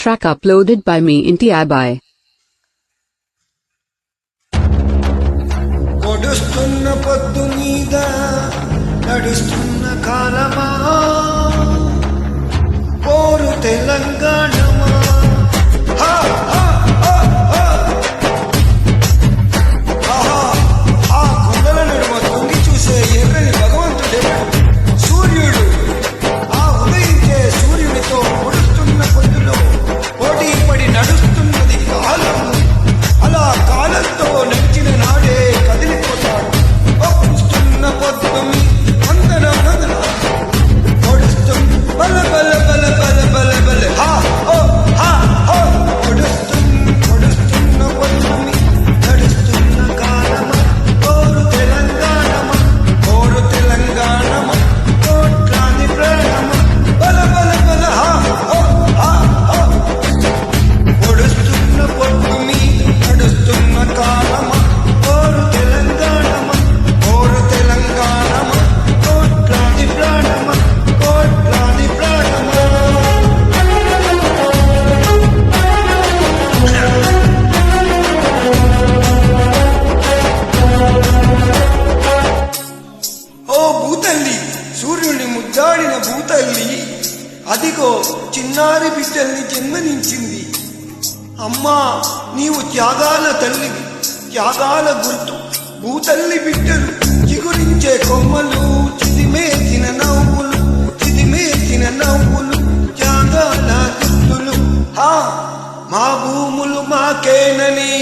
track uploaded by me Inti Abai. కొడుస్తున్న పొద్దు మీద నడుస్తున్న కాలమా పోరు తెలంగాణమా హా హా హా హా ఆహా ఆ కొండల నడుమ తొంగి చూసే ఎర్రని భగవంతుడే సూర్యుడు ఆ ఉదయించే సూర్యుడితో పొడుస్తున్న పొద్దులో పోటీ పడి నడుస్తున్నది కాలం అలా కాలంతో నడిచిన నాడే కదిలిపోతాడు పొడుస్తున్న పొద్దు వందన వందన పొడుస్తున్న బల బల బల బల బల బల హా ఓ హా ఓ పొడుస్తున్న పొద్దు నడుస్తున్న కాలమా కోరు తెలంగాణమా కోట్లాది ప్రాణమా బల బల బల హా ఓ హా ఓ పొడుస్తున్న పొద్దు నడుస్తున్న కాలమా కోరు తెలంగాణమా కోట్లాది ప్రాణమా కోట్లాది ప్రాణమా ఓ భూతల్లి సూర్యుడిని ముద్దాడిన భూతల్లి అదిగో చిన్నారి బిడ్డల్ని జన్మనించింది అమ్మా నీవు త్యాగాల తల్లి త్యాగాల గుర్తు భూతల్లి బిడ్డలు చిగురించే కొమ్మలు చిదిమేసిన నవ్వులు త్యాగాల గుర్తులు హా మా భూములు మాకేనని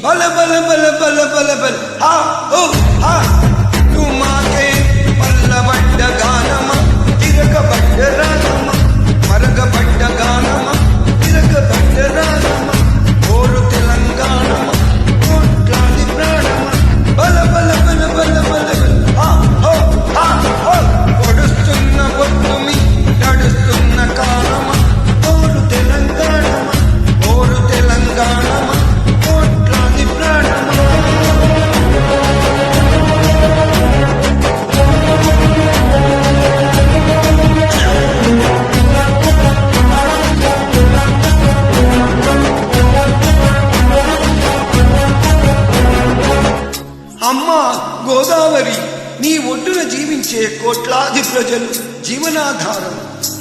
బల బల బల బల బల బల హా ఓ హా నువ్వు మాకే పల్లబడ్డ గానమా తిరగబడ్డ రాగమా మరగబడ్డ గానమా తిరగబడ్డ రాగమా కోరు తెలంగాణమా కోట్లాది ప్రాణమా బల బల బల బల బల హా హో హా హో పొడుస్తున్న పొద్దు నడుస్తున్న కాలమా కోరు తెలంగాణమా కోట్లాది ప్రాణమా అమ్మా గోదావరి నీ ఒడ్డున జీవించే కోట్లాది ప్రజలు జీవనాధారం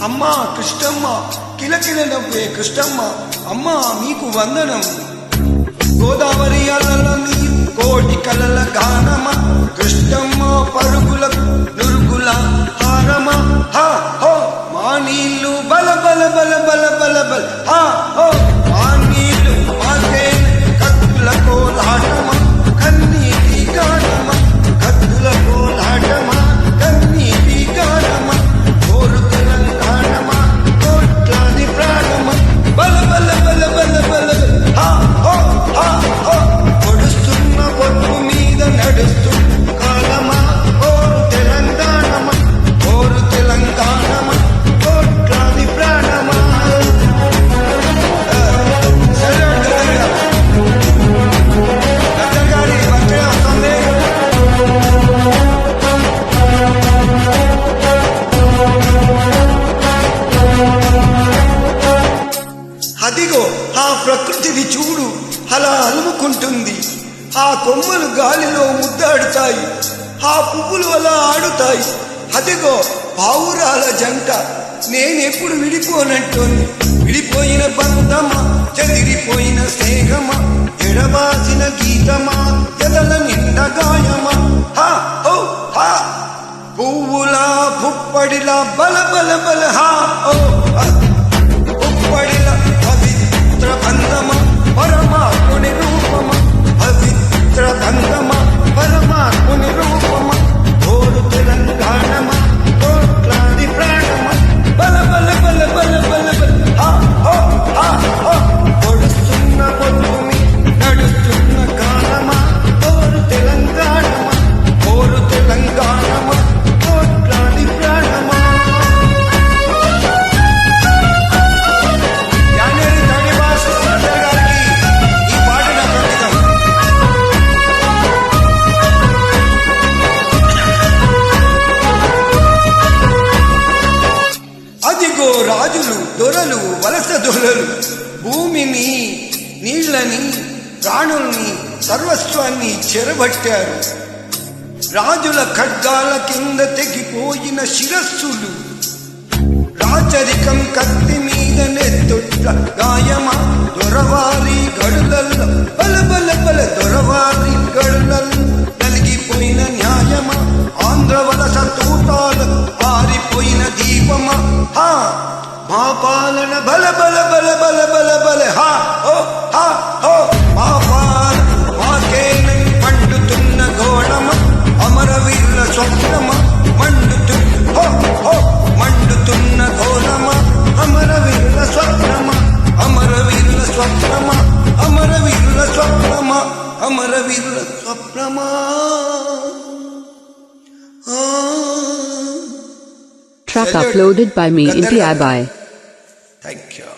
అమ్మా కృష్ణమ్మ కిలకిల నవ్వే కృష్ణమ్మ అమ్మా మీకు వందనం గోదావరి అలల నీరు కోటి కలల గానమ కృష్ణమ్మ పరుగుల నురుగుల హారమా హా హో మా నీళ్ళు బల బల బల బల బల బల హా హో మా నీళ్ళు మాకే కత్తుల కోలాటమా కన్నీటి గానమా కత్తుల కోలాటమా కన్నీటి గానమా కోరు తెలంగాణమా కోట్లాది ప్రాణమా బల బల బల బల బల హా హో హా హో పొడుస్తున్న పొద్దు మీద నడుస్తున్న కాలమా కోరు తెలంగాణమా కోట్లాది ప్రాణమా సరే గారి వచ్చే వస్తుంది అదిగో ఆ ప్రకృతిని చూడు అలా అలుముకుంటుంది ఆ కొమ్మలు గాలిలో ముద్దాడుతాయి ఆ పువ్వులు అలా ఆడుతాయి అదిగో పావురాల జంట నేనెప్పుడు విడిపోనంటోంది విడిపోయిన బంధమా చెదిరిపోయిన స్నేహమా ఎడబాసిన గీతమా ఎదల నిండ గాయమా హా ఓ హా పువ్వులా పుప్పడిలా బల బల బల హా ఓ పుప్పడిలా పవిత్ర బంధమా పరమాత్ముని రూపమా పవిత్ర బంధమా పరమాత్ముని రూపమా కోరు తెలంగాణమా కోట్లాది ప్రాణమా బల బల బల బల బల బల హా హో హా హో పొడుస్తున్న పొద్దు నడుస్తున్న కాలమా కోరు తెలంగాణమా కోట్లాది ప్రాణమా అదిగో రాజులు దొరలు వలస దొరలు భూమిని నీళ్ళని ప్రాణుల్ని సర్వస్వాన్ని చెరబట్టారు. రాజుల ఖడ్గాల కింద తెగిపోయిన శిరస్సులు, రాచరికం కత్తి మీద నెత్తుట్ల గాయమా దొరవారి గడులల్లో బల బల బల దొరవారి గడులల్లో నలిగిపోయిన న్యాయమా ఆంధ్ర వలస తూటాల ఆరిపోయిన దీపమా హా మా పాలన బల బల బల బల బల బల హా ఓ హా ఓ మా పాలన మాకేనని మండుతున్న గోడమా అమరవీరుల స్వప్నమా మండుతున్న హో హో మండుతున్న గోడమా అమరవీరుల స్వప్నమా అమరవీరుల స్వప్నమా అమరవీరుల స్వప్నమా అమరవీరుల స్వప్నమా. Track uploaded by me, Inti Abai. Thank you.